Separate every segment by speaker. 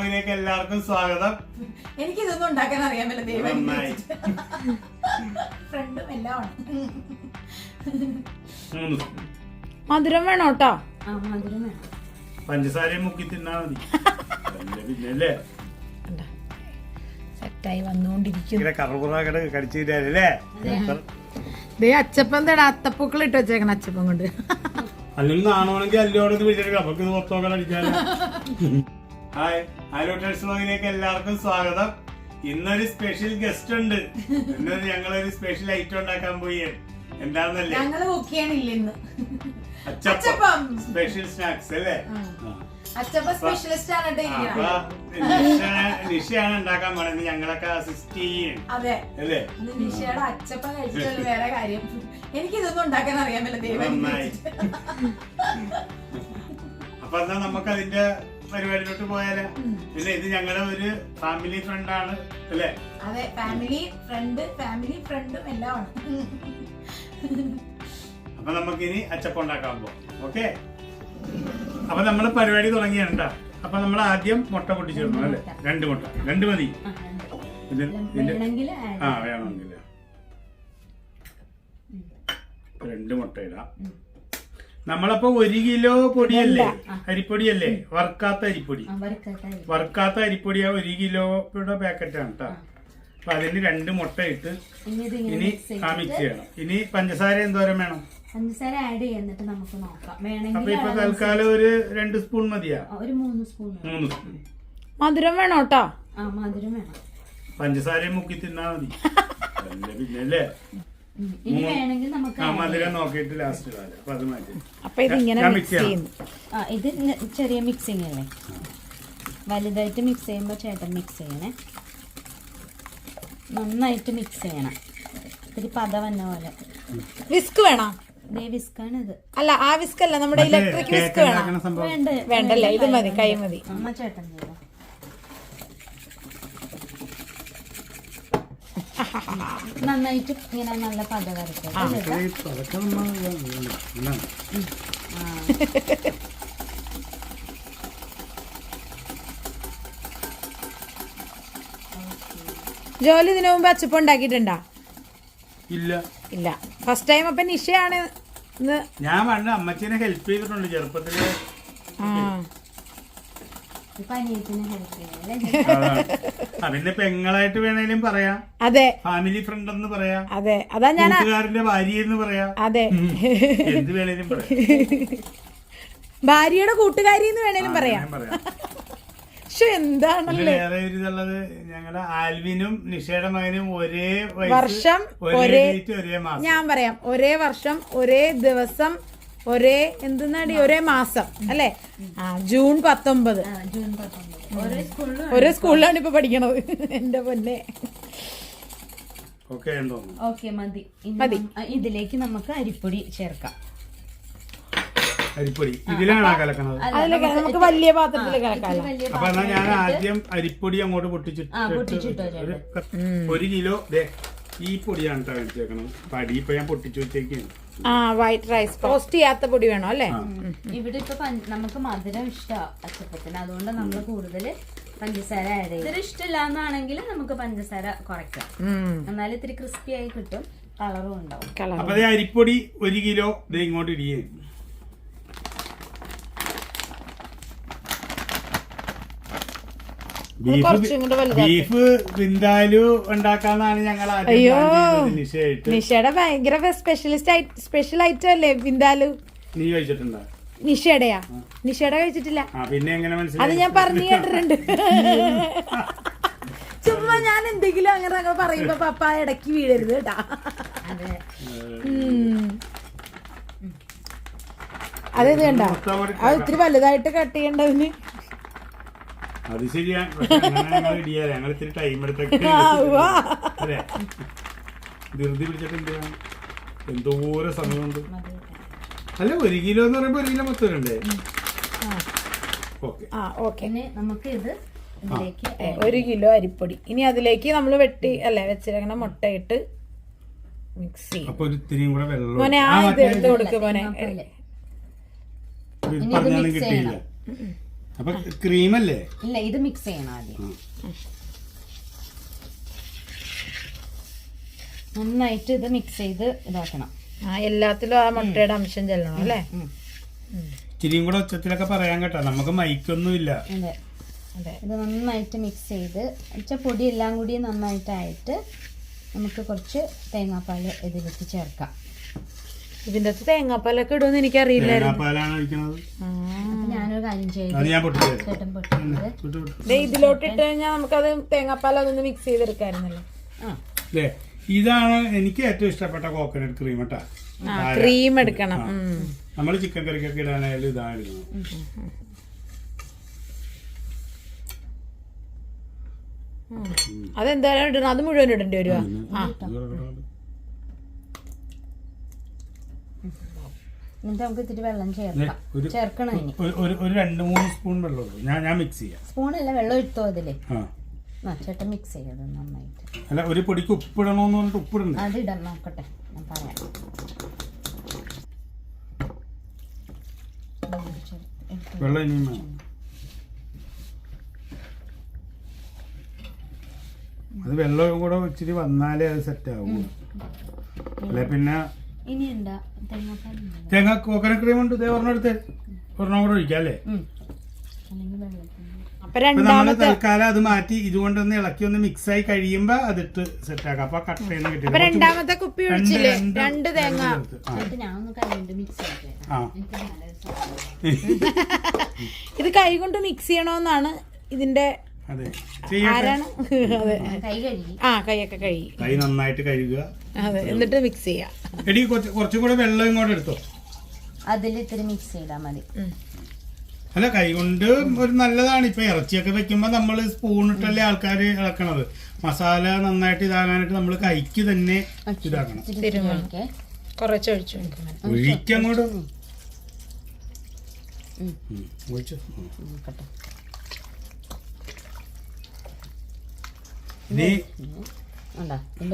Speaker 1: വ്ലോഗിലേക്ക് എല്ലാവർക്കും സ്വാഗതം.
Speaker 2: എനിക്കിതൊന്നും ഉണ്ടാക്കാൻ അറിയാമല്ലോ ദൈവം. ഫ്രണ്ടും എല്ലാം
Speaker 3: മധുരം വേണോ കേട്ടോ?
Speaker 2: മധുരം വേണം.
Speaker 1: പഞ്ചസാരയും മുക്കി തിന്നാ മതി. പിന്നല്ലേ
Speaker 3: സെറ്റായി വന്നുകൊണ്ടിരിക്കും.
Speaker 1: കറുപുറ കടിച്ചില്ലേ
Speaker 3: അച്ചപ്പം തേടാ അത്തപ്പൂക്കൾ ഇട്ട് വെച്ചേക്കണ അച്ചപ്പം കൊണ്ട്.
Speaker 1: അല്ലെങ്കിൽ നാണോണെങ്കിൽ അല്ലോടെ വിളിച്ചിട്ട് നമുക്ക് ഇത് മൊത്തം അടിക്കാനോ. ഹായ് ഹലോ ടെസ്റ്റ് വ്ലോഗിലേക്ക് എല്ലാവർക്കും സ്വാഗതം. ഇന്നൊരു സ്പെഷ്യൽ ഗസ്റ്റ് ഉണ്ട്. ഇന്നൊരു ഞങ്ങളൊരു സ്പെഷ്യൽ ഐറ്റം ഉണ്ടാക്കാൻ പോയി. എന്താണെന്നല്ലേ?
Speaker 2: ഞങ്ങള് കുക്കിയാണില്ല ഇന്ന്.
Speaker 1: അച്ചപ്പം സ്പെഷ്യൽ സ്നാക്സ് അല്ലേ?
Speaker 2: അച്ചപ്പം സ്പെഷ്യലിസ്റ്റ് ആണ്.
Speaker 1: നിഷയാണ് ഉണ്ടാക്കാൻ പറയുന്നത്. ഞങ്ങളൊക്കെ അസിസ്റ്റ് ചെയ്യും.
Speaker 2: അതെ
Speaker 1: അല്ലേ?
Speaker 2: നിഷയുടെ അച്ചപ്പം കഴിച്ചിട്ടുള്ള വേറെ കാര്യം. എനിക്കിതൊന്നും ഉണ്ടാക്കാൻ അറിയാമല്ലോ ദൈവം.
Speaker 1: അപ്പൊ എന്നാ നമുക്ക് അതിന്റെ പരിപാടിയിലോട്ട് പോയാലോ? പിന്നെ ഇത് ഞങ്ങളുടെ ഒരു ഫാമിലി ഫ്രണ്ടാണ് അല്ലേ?
Speaker 2: അതെ, ഫാമിലി ഫ്രണ്ടും എല്ലാം ആണ്.
Speaker 1: അപ്പൊ നമുക്കിനി അച്ചപ്പം ഉണ്ടാക്കാൻ പോവാം. ഓക്കെ, അപ്പൊ നമ്മള് പരിപാടി തുടങ്ങിയാണ് കേട്ടോ. അപ്പൊ നമ്മൾ ആദ്യം മുട്ട പൊട്ടിച്ചിരുന്നു അല്ലെ? 2 മുട്ട, 2 മതി. വേണമെങ്കിൽ 2 മുട്ട ഇടാം. നമ്മളപ്പോ 1 കിലോ പൊടിയല്ലേ, അരിപ്പൊടിയല്ലേ? വറുക്കാത്ത അരിപ്പൊടി. വറുക്കാത്ത അരിപ്പൊടിയാ 1 കിലോയുടെ പാക്കറ്റാണ് കേട്ടോ. അപ്പൊ അതിന് 2 മുട്ട ഇട്ട് ഇനി മിക്സ് ചെയ്യണം. ഇനി പഞ്ചസാര എന്തോരം വേണം?
Speaker 2: പഞ്ചസാര ആഡ് ചെയ്യാന്നിട്ട് നമുക്ക് നോക്കാം.
Speaker 1: അപ്പൊ ഇപ്പൊ തൽക്കാലം ഒരു 2 സ്പൂൺ മതിയാ?
Speaker 2: ഒരു 3 സ്പൂൺ.
Speaker 1: 3 സ്പൂൺ.
Speaker 3: മധുരം വേണോ കേട്ടോ?
Speaker 2: മധുരം വേണം.
Speaker 1: പഞ്ചസാരയും മുക്കി തിന്നാ മതി. പിന്നല്ലേ മധുരം നോക്കിയിട്ട് ലാസ്റ്റ് കാലം. അപ്പൊ അത് മാറ്റി.
Speaker 3: അപ്പൊ ഇതിങ്ങനെ മിക്സ് ചെയ്യുന്നു.
Speaker 2: ഇത് ചെറിയ മിക്സിങ് അല്ലേ? വലുതായിട്ട് മിക്സ് ചെയ്യുമ്പോ ചേട്ടൻ മിക്സ് ചെയ്യണേ. നന്നായിട്ട് മിക്സ് ചെയ്യണം. ഇത്തിരി പത വന്ന പോലെ.
Speaker 3: വിസ്ക് വേണോ?
Speaker 2: വിസ്കാണിത്.
Speaker 3: അല്ല, ആ വിസ്ക് അല്ല, നമ്മുടെ ഇലക്ട്രിക് വിസ്ക് വേണം. വേണ്ടല്ലേ, ഇത് മതി, കൈ മതി.
Speaker 2: അമ്മ ചേട്ടൻ ചെയ്തോ. നന്നായിട്ട് ഇങ്ങനെ നല്ല പത വരയ്ക്കാം.
Speaker 3: ജോലി ഇതിനു മുമ്പ് അച്ചപ്പം ഉണ്ടാക്കിയിട്ടുണ്ടാ?
Speaker 1: ഇല്ല.
Speaker 3: First time. അപ്പൊ നിഷയാണ്
Speaker 1: ഞാൻ പണ്ട് അമ്മച്ചീനെ ഹെൽപ്പ് ചെയ്തിട്ടുണ്ട് ചെറുപ്പത്തില്. അതിന്റെ പെങ്ങളായിട്ട് വേണേലും പറയാം.
Speaker 3: അതെ,
Speaker 1: ഫാമിലി ഫ്രണ്ട് എന്ന് പറയാം.
Speaker 3: അതെ, അതാ ഞാൻ
Speaker 1: കൂട്ടുകാരന്റെ ഭാര്യ എന്ന് പറയാം.
Speaker 3: അതെ,
Speaker 1: എന്ത് വേണേലും പറയാം.
Speaker 3: ഭാര്യയുടെ കൂട്ടുകാരി എന്ന് വേണേലും പറയാം. എന്താണല്ലേ
Speaker 1: വേറെ ഒരു ഇതുള്ളത്, ഞങ്ങളുടെ ആൽവിനും നിഷയുടെ മകനും ഒരേ
Speaker 3: വർഷം
Speaker 1: ഒരേ മാസം.
Speaker 3: ഞാൻ പറയാം, ഒരേ വർഷം ഒരേ ദിവസം ഒരേ എന്തെന്നാടി ഒരേ മാസം അല്ലേ? ജൂൺ 19. ഒരേ സ്കൂളിലാണ് ഇപ്പൊ പഠിക്കണത്. എന്റെ പൊന്നെ.
Speaker 2: ഓക്കെ, മതി. ഇതിലേക്ക് നമുക്ക് അരിപ്പൊടി ചേർക്കാം.
Speaker 1: അരിപ്പൊടി ഇതിലാണ് കലക്കണത്.
Speaker 3: അതിലേക്ക് നമുക്ക് വലിയ പാത്രത്തിൽ കലക്കാം.
Speaker 1: അപ്പൊ എന്നാ ഞാൻ ആദ്യം അരിപ്പൊടി അങ്ങോട്ട് പൊട്ടിച്ചിട്ട് 1 കിലോ ഈ പൊടിയാണ് കേട്ടോ വെച്ചേക്കണം. പടി ഇപ്പൊ ഞാൻ പൊട്ടിച്ചു വെച്ചേക്കാണ്.
Speaker 3: വൈറ്റ് റൈസ് റോസ്റ്റ് ചെയ്യാത്ത പൊടി വേണോ അല്ലേ?
Speaker 2: ഇവിടെ ഇപ്പൊ നമുക്ക് മധുരം ഇഷ്ടമാണ് അച്ചപ്പത്തിന്, അതുകൊണ്ട് നമ്മൾ കൂടുതൽ പഞ്ചസാര ആഡ് ചെയ്യും. ഇതിന് ഇഷ്ടമില്ല എന്നാണെങ്കിൽ നമുക്ക് പഞ്ചസാര കുറയ്ക്കാം. എന്നാലും ഇത്തിരി ക്രിസ്പി ആയി കിട്ടും, കളറും ഉണ്ടാവും.
Speaker 1: അപ്പൊ അരിപ്പൊടി 1 കിലോ ഇങ്ങോട്ട് ഇടിയേ. ബീഫ് വിന്താലു ഉണ്ടാക്കാന്നാണ് ഞങ്ങൾ
Speaker 3: നിഷയുടെ ഭയങ്കര സ്പെഷ്യൽ ഐറ്റം അല്ലേ വിന്താലു?
Speaker 1: നീ കഴിച്ചിട്ടുണ്ടോ?
Speaker 3: നിഷയുടെയാ? നിഷയുടെ കഴിച്ചിട്ടില്ല.
Speaker 1: പിന്നെ എങ്ങനെ മനസ്സിലായി?
Speaker 3: അത് ഞാൻ പറഞ്ഞു കേട്ടിട്ടുണ്ട്. ചുമ്മാ ഞാൻ എന്തെങ്കിലും അങ്ങനെ പറയുമ്പോ പപ്പ ഇടയ്ക്ക് വീഴരുത് കേട്ടാ. അതെ, ഇത് കണ്ട, അത് ഇത്തിരി വലുതായിട്ട് കട്ട് ചെയ്യേണ്ടതിന്.
Speaker 1: അത് ശരിയാണ്. ഞങ്ങൾ ഇത്തിരി ടൈം എടുത്തൊക്കെ ധൃതി പിടിച്ചിട്ട് എന്തോരം സമയമുണ്ട്. അല്ല, 1 കിലോ എന്ന് പറയുമ്പോ 1 കിലോ മൊത്തം ഉണ്ടേ.
Speaker 2: നമുക്ക് ഇത്
Speaker 3: 1 കിലോ അരിപ്പൊടി. ഇനി അതിലേക്ക് നമ്മൾ വെച്ചിരിക്കണ മുട്ടയിട്ട് മിക്സ് ചെയ്യും.
Speaker 1: അപ്പൊ ഇത്തിരിയും കൂടെ വെള്ളം
Speaker 3: മോനെ ഇത് എടുത്ത് കൊടുക്ക് മോനെ.
Speaker 1: കിട്ടിയില്ല. അപ്പൊ ക്രീമല്ലേ?
Speaker 2: ഇല്ല, ഇത് മിക്സ് ചെയ്യണം ആദ്യം. നന്നായിട്ട് ഇത് മിക്സ് ചെയ്ത് ഇതാക്കണം.
Speaker 3: എല്ലാത്തിലും ആ മുട്ടയുടെ അംശം ചെല്ലണം അല്ലേ?
Speaker 1: ഇച്ചിരിയും കൂടെ ഉച്ചത്തിലൊക്കെ പറയാൻ കേട്ടോ, നമുക്ക് മൈക്കൊന്നും ഇല്ല.
Speaker 2: അതെ അതെ. ഇത് നന്നായിട്ട് മിക്സ് ചെയ്ത് പൊടി എല്ലാം കൂടി നന്നായിട്ടായിട്ട് നമുക്ക് കുറച്ച് തേങ്ങാപ്പാൽ ഇതിലേക്ക് ചേർക്കാം.
Speaker 3: ഇതിന്റെ അകത്ത് തേങ്ങാപ്പാലൊക്കെ ഇടുമെന്ന് എനിക്കറിയില്ലായിരുന്നു.
Speaker 1: തേങ്ങാപ്പാലാണ് ഒഴിക്കണത്.
Speaker 2: അപ്പൊ ഞാനൊരു കാര്യം ചെയ്ത്
Speaker 1: അത് ഞാൻ പൊട്ടിച്ചത്.
Speaker 2: ചേട്ടൻ പൊട്ടിയത്
Speaker 3: ഇതിലോട്ട് ഇട്ട് കഴിഞ്ഞാൽ നമുക്കത് തേങ്ങാപ്പാൽ അതൊന്ന് മിക്സ് ചെയ്തെടുക്കായിരുന്നല്ലോ.
Speaker 1: അല്ലേ, ഇതാണ് എനിക്ക് ഏറ്റവും ഇഷ്ടപ്പെട്ട കോക്കനട്ട് ക്രീം കേട്ടാ.
Speaker 3: ക്രീം എടുക്കണം.
Speaker 1: നമ്മള് ചിക്കൻ കറിക്കൊക്കെ ഇടാനായാലും ഇതാണ് എടുക്കണം.
Speaker 3: അതെന്തായാലും ഇടണം, അത് മുഴുവൻ ഇടേണ്ടി വരുവാ.
Speaker 2: എന്നിട്ട് നമുക്ക് ഇത്തിരി വെള്ളം ചേർക്കണം. ഇനി
Speaker 1: ഒരു 2-3 സ്പൂൺ വെള്ളം ഞാൻ മിക്സ് ചെയ്യാം.
Speaker 2: സ്പൂണല്ല, വെള്ളം എടുത്തോ അതില്. ചേട്ടൻ മിക്സ് ചെയ്യത് നന്നായിട്ട്.
Speaker 1: അല്ല, ഒരു പൊടിക്ക് ഉപ്പിടണോന്ന് പറഞ്ഞിട്ട് ഉപ്പിടണം.
Speaker 2: അതിടാൻ നോക്കട്ടെ, ഞാൻ പറയാം.
Speaker 1: വെള്ളം ഇനിയും വേണം. അത് വെള്ളം കൂടെ ഇച്ചിരി വന്നാലേ അത് സെറ്റ് ആവും. അല്ലെ പിന്നെ
Speaker 2: ഇനി എന്താ തേങ്ങാപ്പാൽ
Speaker 1: കോക്കനട്ട് ക്രീം ഉണ്ട്. ഒരെണ്ണം കൂടെ ഒഴിക്കാം അല്ലേ? നമ്മള് തൽക്കാലം അത് മാറ്റി ഇതുകൊണ്ടൊന്ന് ഇളക്കി ഒന്ന് മിക്സ് ആയി കഴിയുമ്പോ അതിട്ട് സെറ്റ് ആക്കാം. അപ്പൊ കട്ട് ചെയ്യുന്ന കിട്ടില്ല.
Speaker 3: രണ്ടാമത്തെ കുപ്പി ഒഴിച്ചില്ലേ? 2 തേങ്ങ. ഇത് കൈ കൊണ്ട് മിക്സ് ചെയ്യണോന്നാണ് ഇതിന്റെ.
Speaker 1: അതെ,
Speaker 3: ആരാണ്? അതെ, കൈയൊക്കെ കഴുകി
Speaker 1: കൈ നന്നായിട്ട് കഴുകുക.
Speaker 3: അതെ, എന്നിട്ട് മിക്സ് ചെയ്യാം.
Speaker 1: എടി കുറച്ചും കൂടെ വെള്ളം ഇങ്ങോട്ട് എടുത്തോ.
Speaker 2: അതിൽ ഇത്തിരി മിക്സ് ചെയ്താൽ മതി.
Speaker 1: അല്ല, കൈ കൊണ്ട് ഒരു നല്ലതാണ്. ഇപ്പൊ ഇറച്ചിയൊക്കെ വെക്കുമ്പോ നമ്മള് സ്പൂൺ ഇട്ടല്ലേ ആൾക്കാര് ഇളക്കണത്. മസാല നന്നായിട്ട് ഇതാകാനായിട്ട് നമ്മള് കൈക്ക് തന്നെ ഇതാക്കണം.
Speaker 3: കുറച്ച് ഒഴിച്ചു
Speaker 1: ഒഴിക്കങ്ങോട്ട് ഒഴിച്ചു.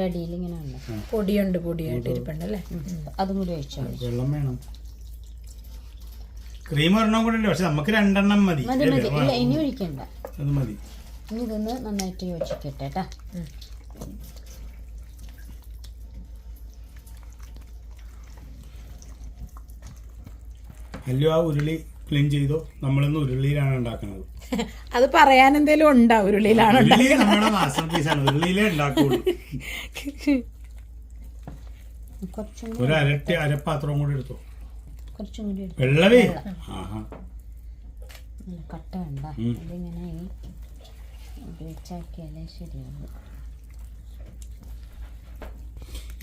Speaker 2: അടിയിൽ ഇങ്ങനെ
Speaker 3: പൊടിയായിട്ട് ഇരിപ്പുണ്ടല്ലേ?
Speaker 2: അതും കൂടി ഒഴിച്ചോ.
Speaker 1: വെള്ളം വേണം. ക്രീം ഒരെണ്ണം കൂടെ ഉണ്ട്, പക്ഷെ നമുക്ക് 2 മതി.
Speaker 2: ഇല്ല, ഇനി ഒഴിക്കണ്ട,
Speaker 1: അത് മതി.
Speaker 2: ഇനി ഇതൊന്ന് നന്നായിട്ട് യോജിക്കട്ടെ.
Speaker 1: അല്ലോ, ആ ഉരുളി ക്ലീൻ ചെയ്തോ. നമ്മളിന്ന് ഉരുളിയിലാണ് ഉണ്ടാക്കുന്നത്.
Speaker 3: അത് പറയാൻ എന്തേലും ഉണ്ടാ? ഉരുളിയിലാണ്
Speaker 1: നമ്മുടെ മാസ്റ്റർ പീസാണ്. ഉരുളിയിലേ ഉണ്ടാക്കുള്ളൂ. ഒരു അരപ്പാത്രം കൂടെ എടുത്തോ.
Speaker 2: കുറച്ചും കൂടി
Speaker 1: വെള്ളവേ
Speaker 2: കട്ട വേണ്ട. അതിങ്ങനെ ഉപയോഗിച്ചാക്കിയാലേ ശരിയാവും.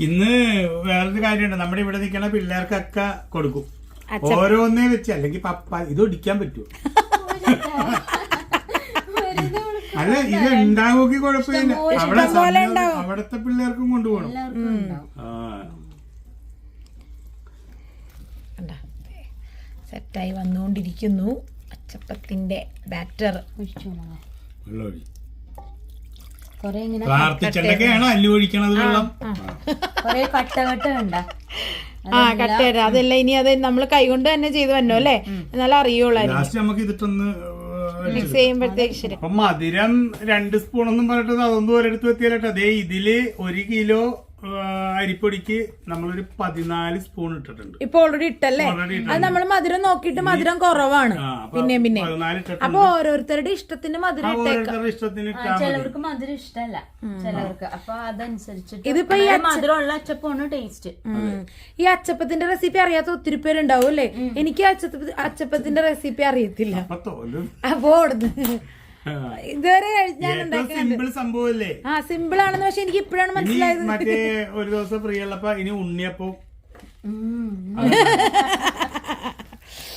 Speaker 1: ഇന്ന് വേറൊരു കാര്യമുണ്ട്. നമ്മുടെ ഇവിടെ നിൽക്കുന്ന പിള്ളേർക്കൊക്കെ കൊടുക്കും. ഓരോന്നേ വെച്ച്, അല്ലെങ്കിൽ പപ്പ ഇത് ഒടിക്കാൻ പറ്റുമോ? അല്ല, ഇത് ഉണ്ടാവുമെങ്കിൽ കുഴപ്പമില്ല. അവിടത്തെ പിള്ളേർക്കും കൊണ്ടുപോകണം.
Speaker 3: സെറ്റായി വന്നുകൊണ്ടിരിക്കുന്നു അച്ചപ്പത്തിന്റെ ബാറ്റർ.
Speaker 1: പ്രാർത്ഥിച്ചിട്ടൊക്കെയാണോ അല്ലു ഒഴിക്കണത് വെള്ളം?
Speaker 3: കട്ടേര അതല്ല, ഇനി അത് നമ്മള് കൈകൊണ്ട് തന്നെ ചെയ്തു വന്നോ അല്ലേ? എന്നാലും അറിയുള്ളൂ.
Speaker 1: നമുക്ക് ഇതിട്ടൊന്ന്
Speaker 3: മിക്സ് ചെയ്യുമ്പോഴത്തേക്ക് ശരി.
Speaker 1: അപ്പൊ മധുരം 2 സ്പൂണൊന്നും പറഞ്ഞിട്ട് അതൊന്നും ഒരിടത്ത് എത്തിയാലോ. അതേ, ഇതില് 1 കിലോ അരിപ്പൊടിക്ക് നമ്മളൊരു 14 സ്പൂൺ ഇട്ടിട്ടുണ്ട്.
Speaker 3: ഇപ്പൊ ഓൾറെഡി ഇട്ടല്ലേ? അത് നമ്മൾ മധുരം നോക്കിയിട്ട് മധുരം കുറവാണ്. പിന്നെ അപ്പൊ ഓരോരുത്തരുടെ ഇഷ്ടത്തിന് മധുരം
Speaker 2: ചിലവർക്ക് മധുരം ഇഷ്ടമല്ല, ചിലവർക്ക്. അപ്പൊ അതനുസരിച്ചിട്ട് ഇതിപ്പോ ഈ മധുരമുള്ള അച്ചപ്പമാണ് ടേസ്റ്റ്.
Speaker 3: ഈ അച്ചപ്പത്തിന്റെ റെസിപ്പി അറിയാത്ത ഒത്തിരി പേരുണ്ടാവും അല്ലേ? എനിക്ക് അച്ചപ്പത്തിന്റെ റെസിപ്പി അറിയത്തില്ല. അപ്പൊ ഇതുവരെ
Speaker 1: സിമ്പിൾ സംഭവല്ലേ?
Speaker 3: സിമ്പിൾ ആണെന്ന്. പക്ഷെ എനിക്ക് ഇപ്പോഴാണ് മനസ്സിലായത്.
Speaker 1: മറ്റേ ഒരു ദിവസം ഫ്രീ ഉള്ളപ്പോ ഇനി ഉണ്ണിയപ്പം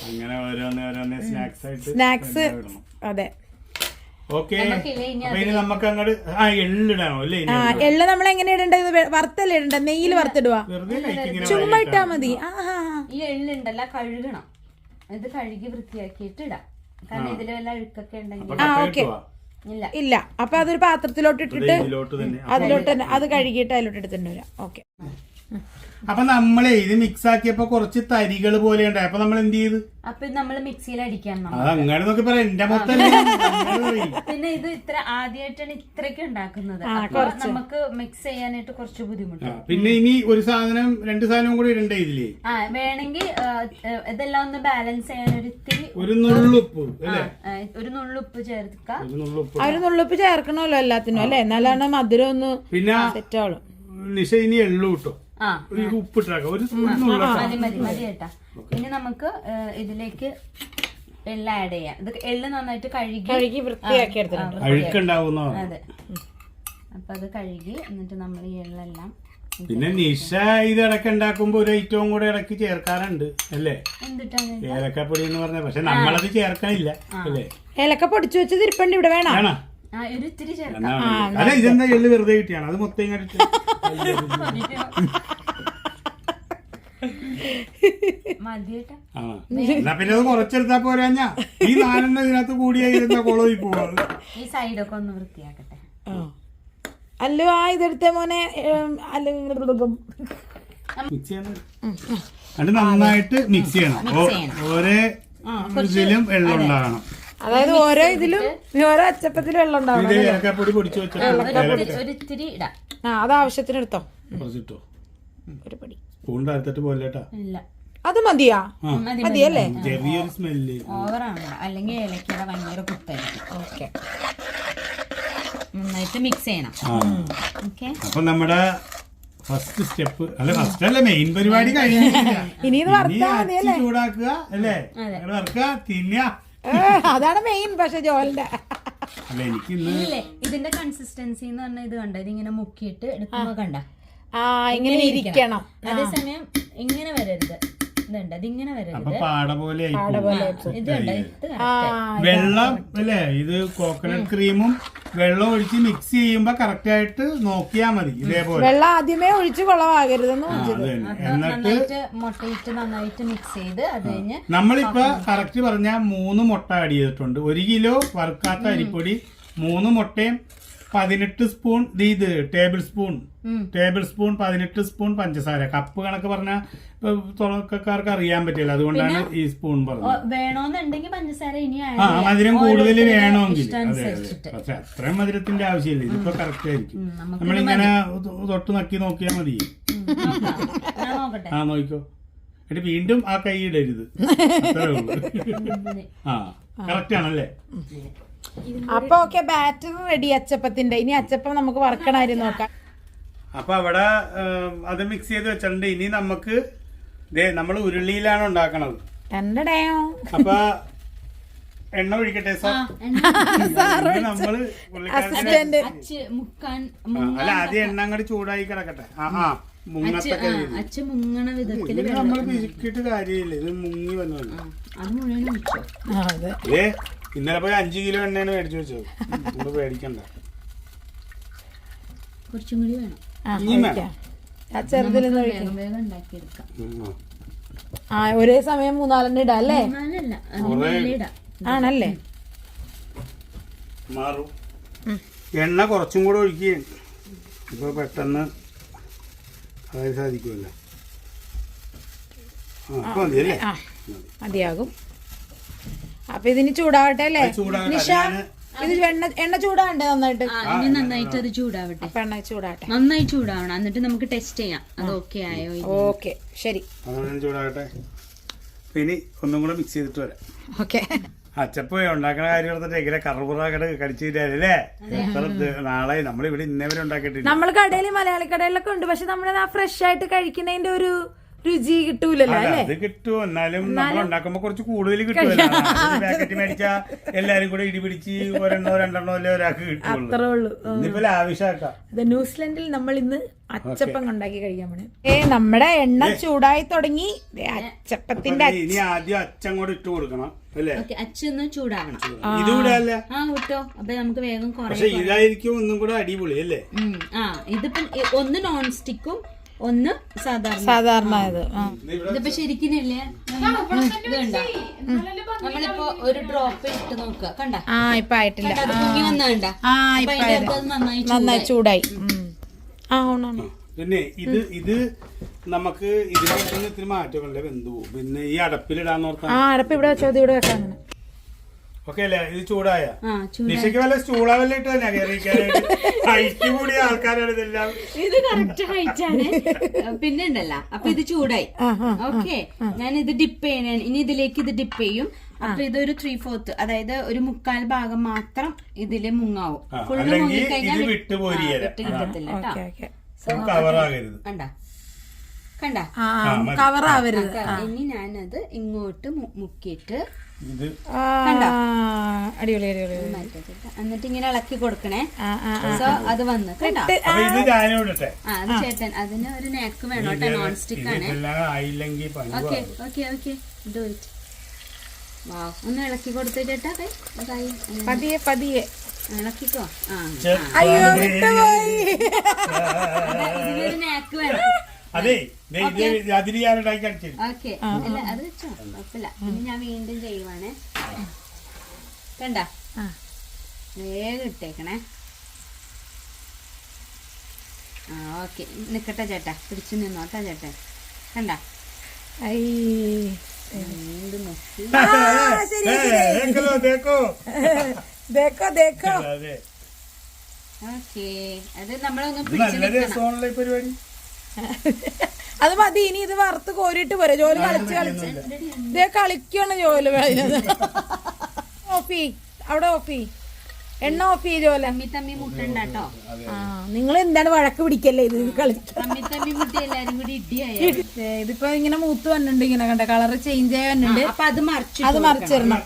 Speaker 1: അങ്ങനെ ഓരോന്ന്
Speaker 3: സ്നാക്സ്. അതെ,
Speaker 1: ഓക്കെ. ഇനി നമുക്ക് അങ്ങോട്ട് എള്ളിടണോ അല്ലേ?
Speaker 3: എള്ള് നമ്മൾ എങ്ങനെ ഇടേണ്ടത്? വറുത്തല്ലേ ഇടണ്ട? നെയ്യിൽ വറുത്തിടുക? ചുമ്മാ ഇട്ടാ മതി.
Speaker 2: ഈ എള്ളുണ്ടല്ല, കഴുകണം. ഇത് കഴുകി വൃത്തിയാക്കിയിട്ട് ഇടാം. കാരണം ഇതില് വല്ല അഴുക്കൊക്കെ ഉണ്ടെങ്കിൽ ഇല്ല. അപ്പൊ അതൊരു പാത്രത്തിലോട്ട് ഇട്ടിട്ട് അതിലോട്ട് തന്നെ അത് കഴുകിയിട്ട് അതിലോട്ട് എടുത്തിട്ട് വരാം. ഓക്കെ.
Speaker 1: അപ്പൊ നമ്മളെ ഇത് മിക്സ് ആക്കിയപ്പോ കുറച്ച് തരികൾ പോലെ ഉണ്ടായി. അപ്പൊ നമ്മൾ എന്ത് ചെയ്ത്?
Speaker 2: അപ്പൊ ഇത് നമ്മള് മിക്സിയിൽ അടിക്കണം.
Speaker 1: അത് അങ്ങനെ നോക്കി പറയാം, എന്റെ മൊത്തം
Speaker 2: പിന്നെ ഇത് ഇത്ര ആദ്യമായിട്ടാണ് ഇത്രയൊക്കെ ഉണ്ടാക്കുന്നത്. അപ്പൊ നമുക്ക് മിക്സ് ചെയ്യാനായിട്ട് കുറച്ച് ബുദ്ധിമുട്ടാണ്.
Speaker 1: പിന്നെ ഇനി ഒരു സാധനം 2 സാധനവും കൂടി ഇടണ്ടേ ഇതില്?
Speaker 2: വേണമെങ്കിൽ ഇതെല്ലാം ഒന്ന് ബാലൻസ് ചെയ്യാൻ
Speaker 1: ഒരു നുള്ളുപ്പ് അല്ലേ?
Speaker 2: ഒരു നുള്ളുപ്പ് ചേർക്കാം.
Speaker 3: ഒരു നുള്ളുപ്പ് ചേർക്കണമല്ലോ എല്ലാത്തിനും അല്ലെ, എന്നാലാണ് മധുരം ഒന്ന്
Speaker 1: പിന്നെ
Speaker 3: സെറ്റാവുള്ളൂ.
Speaker 1: നിശ ഇനി എള്ളു കിട്ടും, ഉപ്പിട്ടാക്കാം ഒരു
Speaker 2: മതി കേട്ടാ. ഇനി നമുക്ക് ഇതിലേക്ക് എള്ള ആഡ് ചെയ്യാം. ഇത് എള്ള് നന്നായിട്ട് കഴുകി
Speaker 3: വൃത്തിയാക്കി എടുത്തിട്ടുണ്ട്.
Speaker 1: അഴുക്കുണ്ടാവുന്ന.
Speaker 2: അതെ, അപ്പൊ അത് കഴുകി എന്നിട്ട് നമ്മൾ ഈ എള്ളെല്ലാം.
Speaker 1: പിന്നെ നിശ ഇത് ഇടയ്ക്ക് ഉണ്ടാക്കുമ്പോ ഒരു ഐറ്റവും കൂടെ ഇടയ്ക്ക് ചേർക്കാറുണ്ട് അല്ലേ?
Speaker 2: എന്തിട്ടാണ്?
Speaker 1: ഏലക്കപ്പൊടി എന്ന് പറഞ്ഞ, പക്ഷെ നമ്മളത് ചേർക്കാനില്ല അല്ലേ?
Speaker 3: ഏലക്ക പൊടിച്ചു വെച്ചത് ഇരിപ്പണ്ട് ഇവിടെ വേണം.
Speaker 2: ഒരു ഇത്തിരി ചേർക്കാം.
Speaker 1: അല്ല, ഇതെന്താ എള്ള് വെറുതെ കിട്ടിയാണ്, അത് മൊത്തം കണ്ടിട്ട്
Speaker 2: മതിയേട്ടാ.
Speaker 1: എന്നാ പിന്നെ അത് കുറച്ചെടുത്താ പോരാഞ്ഞാ ഈ 4 ഇതിനകത്ത് കൂടിയായിരുന്ന കൊളോയി പോവാ.
Speaker 2: ഈ സൈഡൊക്കെ ഒന്ന് വൃത്തിയാക്കട്ടെ.
Speaker 3: അല്ലോ ഇതെടുത്ത മോനെ.
Speaker 1: മിക്സ് ചെയ്യണം, അത് നന്നായിട്ട് മിക്സ് ചെയ്യണം. ഓരോ ഇതിലും വെള്ളം ഉണ്ടാകണം.
Speaker 3: അതായത് ഓരോ ഇതിലും ഓരോ അച്ചപ്പത്തിലും വെള്ളം ഉണ്ടാവണം.
Speaker 1: ഏലക്കാപ്പൊടി പൊടിച്ചു വെച്ചാൽ
Speaker 2: ഒരിത്തിരി ഇടാം.
Speaker 3: അത് ആവശ്യത്തിന് എടുത്തോ,
Speaker 1: കുറച്ചിട്ടോ.
Speaker 3: ഒരു പടി
Speaker 1: സ്പൂൺ താഴ്ത്തിട്ട് പോലെട്ടാ.
Speaker 2: ഇല്ല,
Speaker 3: അത് മതിയാ? മതിയല്ലേ?
Speaker 1: ചെറിയൊരു സ്മെല്ല്
Speaker 2: ഓവറാണ്, അല്ലെങ്കിൽ ഏലക്കയുടെ ഭയങ്കര കുത്തായിരിക്കും. ഓക്കെ, നന്നായിട്ട് മിക്സ് ചെയ്യണം. ഓക്കെ,
Speaker 1: അപ്പൊ നമ്മുടെ ഫസ്റ്റ് സ്റ്റെപ്പ്, അല്ല ഫസ്റ്റ് അല്ല, മെയിൻ പരിപാടി കഴിഞ്ഞിട്ടില്ല.
Speaker 3: ഇനി ഇത് വറുത്താ മതി അല്ലേ?
Speaker 1: ചൂടാക്കുക അല്ലേ? വറുക്കുക, തിന്നുക,
Speaker 3: അതാണ് മെയിൻ. പക്ഷെ ജോലിന്റെ
Speaker 1: അല്ല എനിക്ക്
Speaker 2: ഇതിന്റെ കൺസിസ്റ്റൻസി എന്ന് പറഞ്ഞാൽ ഇത് കണ്ട, ഇതിങ്ങനെ മുക്കിയിട്ട് എടുക്കുമ്പോ കണ്ട
Speaker 3: ഇങ്ങനെ ഇരിക്കണം.
Speaker 2: അതേസമയം ഇങ്ങനെ വരരുത്. ഇതുണ്ട്, അതിങ്ങനെ വരരുത്.
Speaker 1: പാട പോലെ
Speaker 2: ഇത് കണ്ട, ഇത്
Speaker 1: വെള്ളം അല്ലേ? ഇത് കോക്കനട്ട് ക്രീമും വെള്ളം ഒഴിച്ച് മിക്സ് ചെയ്യുമ്പോ കറക്റ്റ് ആയിട്ട് നോക്കിയാ മതി. ഇതേപോലെ
Speaker 3: വെള്ളം ആദ്യമേ ഒഴിച്ച് കുളമാകരുതെന്ന്.
Speaker 2: നന്നായിട്ട് മുട്ടയിട്ട് നന്നായിട്ട് മിക്സ് ചെയ്ത് അത് കഴിഞ്ഞ്
Speaker 1: നമ്മളിപ്പോ കറക്റ്റ് പറഞ്ഞാൽ 3 മുട്ട ആഡ് ചെയ്തിട്ടുണ്ട്. 1 കിലോ വറുക്കാത്ത അരിപ്പൊടി, 3 മുട്ടയും 18 സ്പൂൺ ഇത് ടേബിൾ സ്പൂൺ 18 സ്പൂൺ പഞ്ചസാര. കപ്പ് കണക്ക് പറഞ്ഞാൽ തുടക്കക്കാർക്ക് അറിയാൻ പറ്റില്ല, അതുകൊണ്ടാണ് ഈ സ്പൂൺ പറഞ്ഞത്.
Speaker 2: വേണോന്നുണ്ടെങ്കിൽ പഞ്ചസാര ഇനി
Speaker 1: മധുരം കൂടുതൽ വേണമെങ്കിൽ. പക്ഷെ അത്രയും മധുരത്തിന്റെ ആവശ്യമില്ല, ഇതിപ്പോ കറക്റ്റ് ആയിരിക്കും. നമ്മളിങ്ങനെ തൊട്ട് നക്കി നോക്കിയാൽ മതി. നോക്കിക്കോ, എന്നിട്ട് വീണ്ടും ആ കൈ ഇടരുത്. അത്രേ ഉള്ളൂ. കറക്റ്റ് ആണല്ലേ?
Speaker 3: അപ്പൊ ഓക്കെ, ബാറ്റർ റെഡി അച്ചപ്പത്തിന്റെ. ഇനി അച്ചപ്പം നമുക്ക് വറക്കണമായിരുന്നു നോക്കാം.
Speaker 1: അപ്പൊ അവിടെ അത് മിക്സ് ചെയ്ത് വെച്ചിട്ടുണ്ട്. ഇനി നമുക്ക് നമ്മൾ ഉരുളിയിലാണ് ഉണ്ടാക്കണത്. അപ്പൊ എണ്ണ ഒഴിക്കട്ടെ സാർ? നമ്മള് അല്ല, ആദ്യം എണ്ണ അങ്ങോട്ട് ചൂടായി കിടക്കട്ടെ. മുങ്ങത്തൊക്കെ നമ്മള് പിരിക്കിട്ട് കാര്യമില്ല, ഇത് മുങ്ങി വന്നു. ഇന്നലെ പോയി 5 കിലോ എണ്ണയാണ് മേടിച്ചു വെച്ചത്. നമ്മള് പേടിക്കണ്ട,
Speaker 2: കുറച്ചും കൂടി വേണം.
Speaker 3: ഒരേ സമയം 3-4 ഇടാം അല്ലേ? ആണല്ലേ?
Speaker 1: മാറും. എണ്ണ കുറച്ചും കൂടെ ഒഴിക്കുകയാണ്, ഇപ്പൊ പെട്ടെന്ന് അതായത് സാധിക്കുമല്ലോ. മതിയല്ലേ?
Speaker 3: മതിയാകും. അപ്പൊ ഇതിന് ചൂടാവട്ടെ അല്ലേ നിഷ? ഇത് എണ്ണ ചൂടാവണ്ടേ നന്നായിട്ട്?
Speaker 2: നന്നായിട്ട് അത് ചൂടാവട്ടെ.
Speaker 3: എണ്ണ ചൂടാവട്ടെ,
Speaker 2: നന്നായി ചൂടാവണം, എന്നിട്ട് നമുക്ക് ടെസ്റ്റ് ചെയ്യാം അത് ഓക്കെ ആയോ.
Speaker 3: ഓക്കെ, ശരി,
Speaker 1: ചൂടാവട്ടെ. ഇനി ഒന്നും കൂടെ മിക്സ് ചെയ്തിട്ട് വരാം.
Speaker 3: ഓക്കെ.
Speaker 1: അച്ചപ്പ ഉണ്ടാക്കണ കാര്യം ഓർത്തിട്ട് എങ്ങനെ കറുപുറ കടിച്ചില്ലേ? നാളെ നമ്മളിവിടെ ഇന്നവരെ ഉണ്ടാക്കിയിട്ടില്ല.
Speaker 3: നമ്മൾ കടയിൽ മലയാളി കടയിലൊക്കെ ഉണ്ട്, പക്ഷെ നമ്മളത് ഫ്രഷ് ആയിട്ട് കഴിക്കുന്നതിന്റെ ഒരു രുചി കിട്ടൂലല്ലോ അല്ലേ?
Speaker 1: അത് കിട്ടും, എന്നാലും നമ്മൾ ഉണ്ടാക്കുമ്പോ കുറച്ച് കൂടുതൽ കിട്ടുമല്ലോ. പാക്കറ്റ് മേടിച്ചാ എല്ലാരും കൂടെ ഇടിപിടിച്ച് 1 2 അല്ലേ ഒരാൾക്ക് കിട്ടുള്ളൂ.
Speaker 3: അത്രേ ഉള്ളൂ.
Speaker 1: ഇന്നിപ്പോ ലാവിഷാക്കാം.
Speaker 3: ന്യൂസിലൻഡിൽ നമ്മൾ ഇന്ന് അച്ചപ്പം ഉണ്ടാക്കി കഴിക്കാൻ പോണേ. നമ്മുടെ എണ്ണ ചൂടായി തുടങ്ങി. അച്ചപ്പത്തിന്റെ
Speaker 1: ഇനി ആദ്യം അച്ചം കൂടെ ഇട്ട് കൊടുക്കണം അല്ലേ?
Speaker 2: അച്ചൊന്ന് ചൂടാവണം.
Speaker 1: ഇത് കൂടെ അല്ലേ?
Speaker 2: കിട്ടോ. അപ്പൊ നമുക്ക് വേഗം
Speaker 1: പക്ഷെ ഇതായിരിക്കും ഒന്നും കൂടെ അടിപൊളി അല്ലേ?
Speaker 2: ഇതിപ്പോ ഒന്ന് നോൺ സ്റ്റിക്കും ഒന്ന്
Speaker 3: സാധാരണ.
Speaker 2: ഇതിപ്പോ ശരിക്കും നമ്മളിപ്പോ ഒരു ഡ്രോപ്പ് ഇട്ട് നോക്കുക, കണ്ട?
Speaker 3: ഇപ്പൊ ആയിട്ടില്ല,
Speaker 2: വന്നണ്ട
Speaker 3: നന്നായി ചൂടായി.
Speaker 1: പിന്നെ ഇത് നമുക്ക് ഇതിന് ഇത്തിരി മാറ്റമല്ലേ വെന്തു പോകും. പിന്നെ ഈ അടപ്പിലിടാന്ന് ഓർത്താ
Speaker 3: അടപ്പ് ഇവിടെ വെച്ചോ, ഇവിടെ വെക്കാം അങ്ങനെ.
Speaker 1: ഓക്കെ അല്ലേ? ഇത് ചൂടായ നിശയ്ക്ക് വല്ല സ്റ്റൂളാ വല്ല ഇട്ട് തന്നെ കയറിക്കാനായിട്ട് ഹൈറ്റ് കൂടിയ ആൾക്കാരാണ് ഇതെല്ലാം.
Speaker 2: ഇത് കറക്റ്റ് ഹൈറ്റ് ആണ്. പിന്നെ ഉണ്ടല്ലോ, അപ്പൊ ഇത് ചൂടായി. ഓക്കെ, ഞാൻ ഇത് ഡിപ്പ് ചെയ്യണ, ഇനി ഇതിലേക്ക് ഇത് ഡിപ്പ് ചെയ്യും. അപ്പൊ ഇതൊരു 3/4, അതായത് ഒരു 1/4 ഭാഗം മാത്രം ഇതില് മുങ്ങാവും. ഫുള്ള് മുങ്ങിക്കഴിഞ്ഞാൽ വിട്ട് കിട്ടത്തില്ല കേട്ടോ.
Speaker 1: കവറാകരുത്.
Speaker 2: കണ്ട
Speaker 3: കവറാവരുത്.
Speaker 2: ഇനി ഞാനത് ഇങ്ങോട്ട് മുക്കിയിട്ട്
Speaker 3: അടിപൊളി അടിപൊളി
Speaker 2: എന്നിട്ട് ഇങ്ങനെ ഇളക്കി കൊടുക്കണേ. സോ അത് വന്ന് കേട്ടോ. അത് ചേട്ടൻ അതിന് ഒരു നേക്ക് വേണം കേട്ടോ. നോൺ സ്റ്റിക്ക് ആണ്. Okay okay okay, do it. Wow, ഒന്ന് ഇളക്കി കൊടുത്തു ചേട്ടാ.
Speaker 3: പതിയെ പതിയെ
Speaker 2: ഇളക്കിക്കോ.
Speaker 3: അയ്യോ വിട്ടുപോയി.
Speaker 2: ഇതിനൊരു നേക്ക് വേണം.
Speaker 1: അതെ, അതിന് ഞാൻ ഉണ്ടാക്കി കളിച്ചു.
Speaker 2: ഓക്കെ, അല്ല അത് വെച്ചോ, കുഴപ്പമില്ല. ഇനി ഞാൻ വീണ്ടും ചെയ്യുവാണേ. കണ്ട, വേഗം ഇട്ടേക്കണേ. ഓക്കെ, നിക്കട്ടെ ചേട്ടാ, പിടിച്ചു നിന്നോട്ടാ ചേട്ടൻ. കണ്ട, വീണ്ടും നോക്കി. ഓക്കെ, അത് നമ്മളൊന്ന്
Speaker 1: പരിപാടി.
Speaker 3: അത് മതി. ഇനി ഇത് വറുത്ത് കോരിട്ട് പോരെ. ജോലി കളിച്ച് ഇതേ കളിക്കാണ് ജോലി. ഓഫി അവിടെ ഓഫി എണ്ണ ഓഫി ജോലി.
Speaker 2: തമ്മി മുട്ടണ്ടോ.
Speaker 3: നിങ്ങൾ എന്താണ് വഴക്ക് പിടിക്കല്ലേ? ഇത്
Speaker 2: തമ്മി മുട്ടി എല്ലാരും കൂടി ഇടിയായി.
Speaker 3: ഇതിപ്പോ ഇങ്ങനെ മൂത്ത് വന്നിട്ടുണ്ട്. ഇങ്ങനെ കണ്ട കളർ ചേഞ്ച് ആയി വന്നിട്ടുണ്ട്.
Speaker 2: അപ്പൊ അത്
Speaker 3: മറിച്ചിടണം.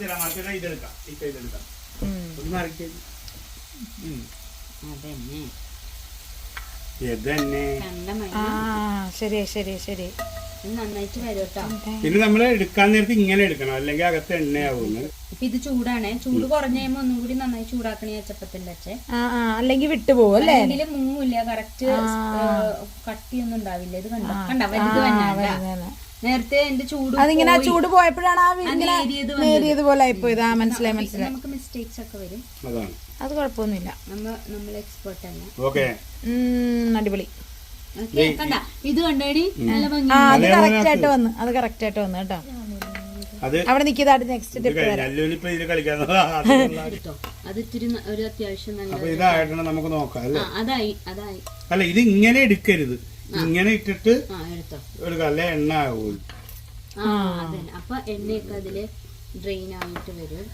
Speaker 3: ശരി ശരി ശരി,
Speaker 2: നന്നായിട്ട് വരും കേട്ടോ.
Speaker 1: പിന്നെ നമ്മള് എടുക്കാൻ നേരത്ത് ഇങ്ങനെ എടുക്കണം, അല്ലെങ്കിൽ അകത്ത് എണ്ണയാവുന്നു.
Speaker 2: ഇപ്പൊ ഇത് ചൂടാണേ. ചൂട് കുറഞ്ഞ കഴിയുമ്പോ ഒന്നും കൂടി നന്നായി ചൂടാക്കണേ അച്ചപ്പത്തിന്റെ അച്ഛൻ.
Speaker 3: അല്ലെങ്കിൽ വിട്ടുപോകും അല്ലേ?
Speaker 2: അല്ലെങ്കിൽ മുങ്ങില്ല, കറക്റ്റ് കട്ടിയൊന്നും ഉണ്ടാവില്ല. ഇത് കണ്ട വലുത് തന്നെ. നേരത്തെ എന്റെ ചൂട്
Speaker 3: അതിങ്ങനെ ആ ചൂട് പോയപ്പോഴാണ് നേരിയത് പോലെ ആയിപ്പോയത്. മനസ്സിലായി മനസ്സിലായി.
Speaker 2: നമുക്ക് മിസ്റ്റേക്സ് ഒക്കെ വരും.
Speaker 3: അത് കുഴപ്പമൊന്നുമില്ല,
Speaker 2: നമ്മൾ എക്സ്പേർട്ട് തന്നെ.
Speaker 3: അടിപൊളി.
Speaker 2: കണ്ട, ഇത് കണ്ടേടി നല്ല ഭംഗി.
Speaker 3: അത് കറക്റ്റ് ആയിട്ട് വന്നു. അത് കറക്റ്റ് ആയിട്ട് വന്നു കേട്ടോ. അവിടെ നിൽക്കിയതാണ് നെക്സ്റ്റ് ടിപ്പ്.
Speaker 2: അത് ഇത്തിരി ഒരു അത്യാവശ്യം
Speaker 1: നമുക്ക് നോക്കാം അല്ലേ?
Speaker 2: അതായി അതായി.
Speaker 1: അല്ല, ഇത് ഇങ്ങനെ എടുക്കരുത്, ഇങ്ങനെ ഇട്ടിട്ട് എടുക്കാം, അല്ലെ എണ്ണ ആവും.
Speaker 2: അതെ, അപ്പൊ എണ്ണയൊക്കെ അതില് ഡ്രെയിൻ ആയിട്ട് വരും.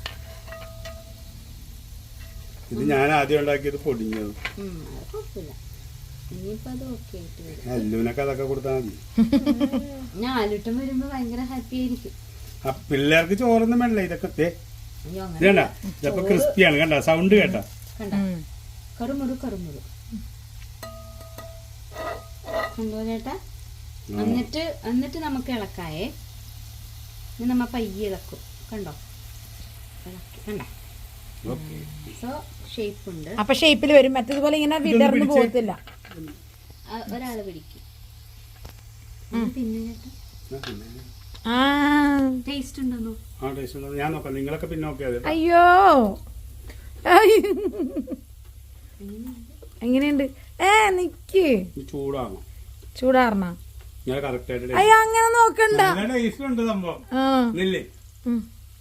Speaker 1: ഇത് ഞാൻ ആദ്യം ഉണ്ടാക്കിയത് പൊടിഞ്ഞത്.
Speaker 2: കുഴപ്പമില്ല, ഇനിയിപ്പോ അത് ഓക്കെ ആയിട്ട് വരും.
Speaker 1: അല്ലുവിനൊക്കെ അതൊക്കെ കൊടുത്താൽ മതി.
Speaker 2: ഞാൻ ആലുട്ടം വരുമ്പോ ഭയങ്കര ഹാപ്പി ആയിരിക്കും.
Speaker 1: പിള്ളേർക്ക് ചോറൊന്നും വേണ്ട. ഇതൊക്കെ ഇതേണ്ട, ഇതൊക്കെ ക്രിസ്പിയാണ്. കണ്ട സൗണ്ട് കേട്ടാ?
Speaker 2: കണ്ട, കറുമുറു കറുമുറു കണ്ടോ ചേട്ടാ? എന്നിട്ട് നമുക്ക് ഇളക്കായേ. നമ്മ പയ്യെ ഇളക്കും. കണ്ടോ? കണ്ട, സോ ഷേപ്പ് ഉണ്ട്.
Speaker 3: അപ്പൊ ഷേപ്പിൽ വരും. മറ്റേതുപോലെ ഇങ്ങനെ വിടർന്നു പോകത്തില്ല.
Speaker 2: ഒരാള് പിടിക്കും. പിന്നെ ടേസ്റ്റ് ഉണ്ടോ?
Speaker 1: ഞാൻ നോക്കാം, നിങ്ങളൊക്കെ പിന്നെ നോക്കിയാ.
Speaker 3: അയ്യോ, എങ്ങനെയുണ്ട്? നിക്ക്, ചൂടാറണ. അയ്യോ, അങ്ങനെ നോക്കണ്ട.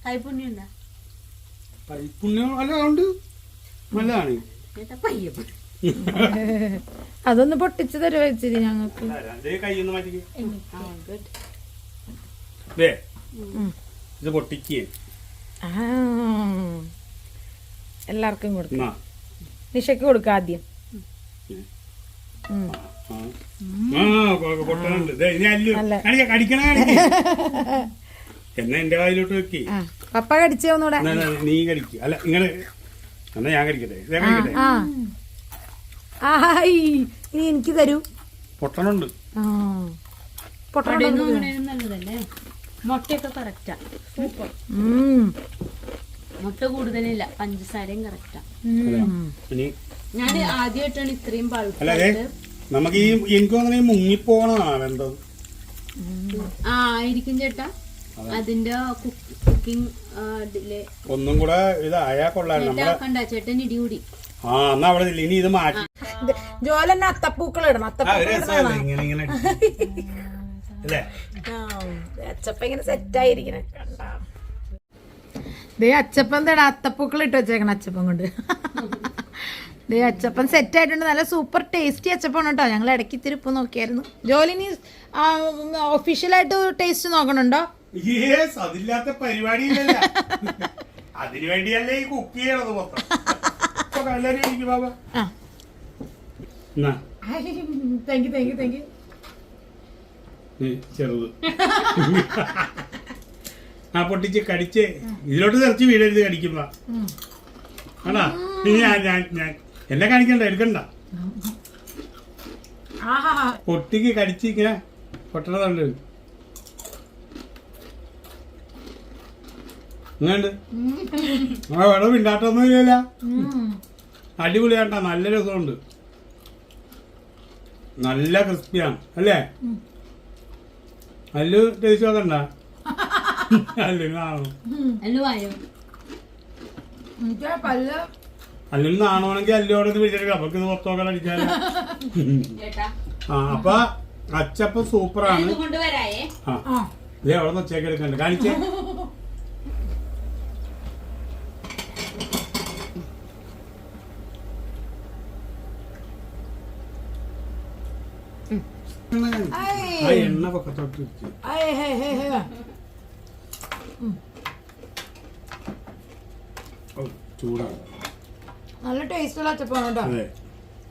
Speaker 2: കൈപ്പുണ്യുണ്ടോ?
Speaker 1: കൈപ്പുണ്യം അല്ല, ഉണ്ട്, നല്ലതാണ്.
Speaker 3: അതൊന്ന് പൊട്ടിച്ചു തരുവോ ഇച്ചിരി ഞങ്ങൾക്ക്?
Speaker 1: കൈയൊന്ന് മാറ്റി. ഇത് പൊട്ടിക്കേ
Speaker 3: എല്ലാവർക്കും കൊടുക്കാം. നിഷയ്ക്ക് കൊടുക്കാം ആദ്യം.
Speaker 1: എന്നാ എന്റെ വായിലോട്ട് വെക്കി.
Speaker 3: പപ്പ കടിച്ചേ ഒന്നൂടെ.
Speaker 1: നീ കടിക്ക. അല്ല, ഇങ്ങനെ എന്നാ ഞാൻ കടിക്കട്ടെ.
Speaker 3: നീ എനിക്ക് തരൂ.
Speaker 1: പൊട്ടണുണ്ട്.
Speaker 2: നല്ലതല്ലേ? മുട്ടയൊക്കെ കറക്റ്റാ. സൂപ്പർ. മുട്ട കൂടുതലില്ല, പഞ്ചസാരയും കറക്റ്റാ. ഞാൻ ആദ്യമായിട്ടാണ് ഇത്രയും പഴുപ്പ്.
Speaker 1: നമുക്ക് ഈ എനിക്ക് തോന്നുന്നു മുങ്ങിപ്പോകണതാണ് എന്തോ.
Speaker 2: ആയിരിക്കും ചേട്ടാ. അതിന്റെ കുക്കിംഗ്
Speaker 1: ഒന്നും കൂടെ ഇതായാ കൊള്ളാം.
Speaker 2: കണ്ട ചേട്ടൻ ഇടികൂടി.
Speaker 1: ആ എന്നാ അവിടെ ഇല്ല. ഇനി ഇത് മാറ്റി
Speaker 3: ജോലെന്നെ അത്തപ്പൂക്കൾ ഇടണം.
Speaker 1: രസമല്ലേ ഇങ്ങനെ ഇങ്ങനെ അല്ലേ?
Speaker 3: അച്ചപ്പ ഇങ്ങനെ സെറ്റായിരിക്കണേ കണ്ടാ. ദേ അച്ചപ്പൻ എന്താ അത്തപ്പൂക്കൾ ഇട്ട് വെച്ചേക്കണം അച്ചപ്പൻ കൊണ്ട്. ദേ അച്ചപ്പൻ സെറ്റ് ആയിട്ടുണ്ട്. നല്ല സൂപ്പർ ടേസ്റ്റി അച്ചപ്പൻ കേട്ടോ. ഞങ്ങൾ ഇടയ്ക്ക് ഇത്തിരി ഉപ്പ് നോക്കിയായിരുന്നു. ജോലിനി ഒഫീഷ്യലായിട്ട് ടേസ്റ്റ് നോക്കണുണ്ടോ?
Speaker 1: അതില്ലാത്ത പരിപാടിയില്ലല്ല. അതിനു വേണ്ടിയല്ലേ ഈ കുക്ക് ചെയ്യണത് മൊത്തം. ചെറുത് ആ പൊട്ടിച്ച് കടിച്ച് ഇതിലോട്ട് തെറിച്ച് വീടരുത് കടിക്കുമ്പോ. ആണാ ഞാൻ എന്നെ കാണിക്കണ്ട, എടുക്കണ്ട. പൊട്ടിക്ക് കടിച്ച് ഇങ്ങനെ പൊട്ടണതുണ്ട്. ഇങ്ങണ്ട് ആ വെള്ളം ഇണ്ടാട്ടൊന്നും ഇല്ലല്ല. അടിപൊളിയാണ്ട, നല്ല രസമുണ്ട്, നല്ല ക്രിസ്പിയാണ് അല്ലേ? അല്ലു ടേസ്റ്റ് നോക്കണ്ട. അല്ലു നാണോണെങ്കിൽ അല്ലോടെ വിളിച്ചെടുക്കാം. നമുക്ക് ഇത് പുറത്തോക്കാൻ അടിച്ചാലോ. ആ അപ്പൊ അച്ചപ്പം സൂപ്പറാണ്. ആ ഇതേ അവിടെ നിന്ന് ഉച്ചയ്ക്ക് എടുക്കണ്ട്. കാണിച്ചേ. എണ്ണ പൊക്കത്തോട്ട് ചൂടാണ്.
Speaker 3: നല്ല ടേസ്റ്റുള്ള അച്ചപ്പം കേട്ടോ.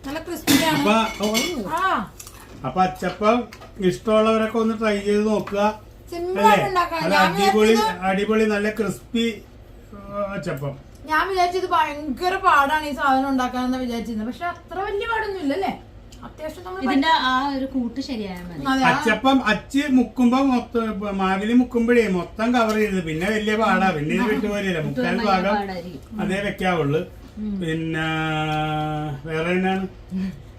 Speaker 3: നല്ല ക്രിസ്പിയാണ്.
Speaker 1: അപ്പൊ അച്ചപ്പം ഇഷ്ടമുള്ളവരൊക്കെ ഒന്ന് ട്രൈ ചെയ്ത് നോക്കുക. അടിപൊളി നല്ല ക്രിസ്പി അച്ചപ്പം.
Speaker 3: ഞാൻ വിചാരിച്ചത് ഭയങ്കര പാടാണ് ഈ സാധനം ഉണ്ടാക്കാനെന്ന് വിചാരിച്ചിരുന്നത്. പക്ഷെ അത്ര വലിയ പാടൊന്നും ഇല്ലല്ലേ?
Speaker 2: ഇതിന്റെ ആ ഒരു കൂട്ട് ശരിയായാൽ മതി.
Speaker 1: അച്ചപ്പം അച്ച് മുക്കുമ്പോ മൊത്തം മാവില് മുക്കുമ്പോഴേ മൊത്തം കവർ ചെയ്ത് പിന്നെ വലിയ പാടാ. പിന്നെ ഇത് വിട്ടുപോലെയല്ല, മുക്കാൽ ഭാഗം അതേ വെക്കാവുള്ളു. പിന്നെ വേറെ എന്നാണ്?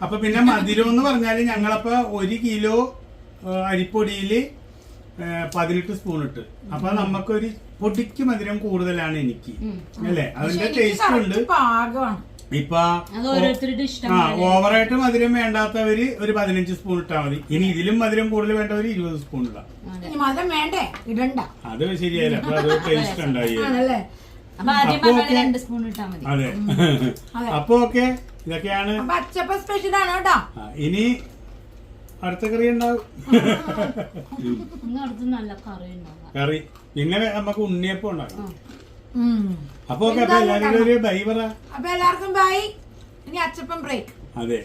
Speaker 1: അപ്പൊ പിന്നെ മധുരം എന്ന് പറഞ്ഞാല് ഞങ്ങളപ്പോ 1 കിലോ അരിപ്പൊടിയില് 18 സ്പൂൺ ഇട്ട്. അപ്പൊ നമുക്കൊരു പൊടിക്ക് മധുരം കൂടുതലാണ് എനിക്ക്, അല്ലേ? അതിന്റെ ടേസ്റ്റ് ഉണ്ട്. ഇപ്പൊ ഓവറായിട്ട് മധുരം വേണ്ടാത്തവര് ഒരു 15 സ്പൂൺ ഇട്ടാ മതി. ഇനി ഇതിലും മധുരം കൂടുതൽ വേണ്ടവര് 20 സ്പൂൺ ഇടാം. അത് ശരിയല്ല. അപ്പൊ അത് ടേസ്റ്റ് ഉണ്ടായി. അതെ. അപ്പൊ ഓക്കെ, ഇതൊക്കെയാണ് ഇനി അടുത്ത കറി ഉണ്ടാവും. കറി പിന്നെ നമുക്ക് ഉണ്ണിയപ്പം ഉണ്ടാക്കാം. അപ്പൊ ഓക്കെ, അപ്പൊ എല്ലാവരും ഒരു ബൈ പറ.
Speaker 3: അപ്പൊ എല്ലാവർക്കും ബൈ. ഇനി അച്ചപ്പം ബ്രേക്ക്.
Speaker 1: അതെ.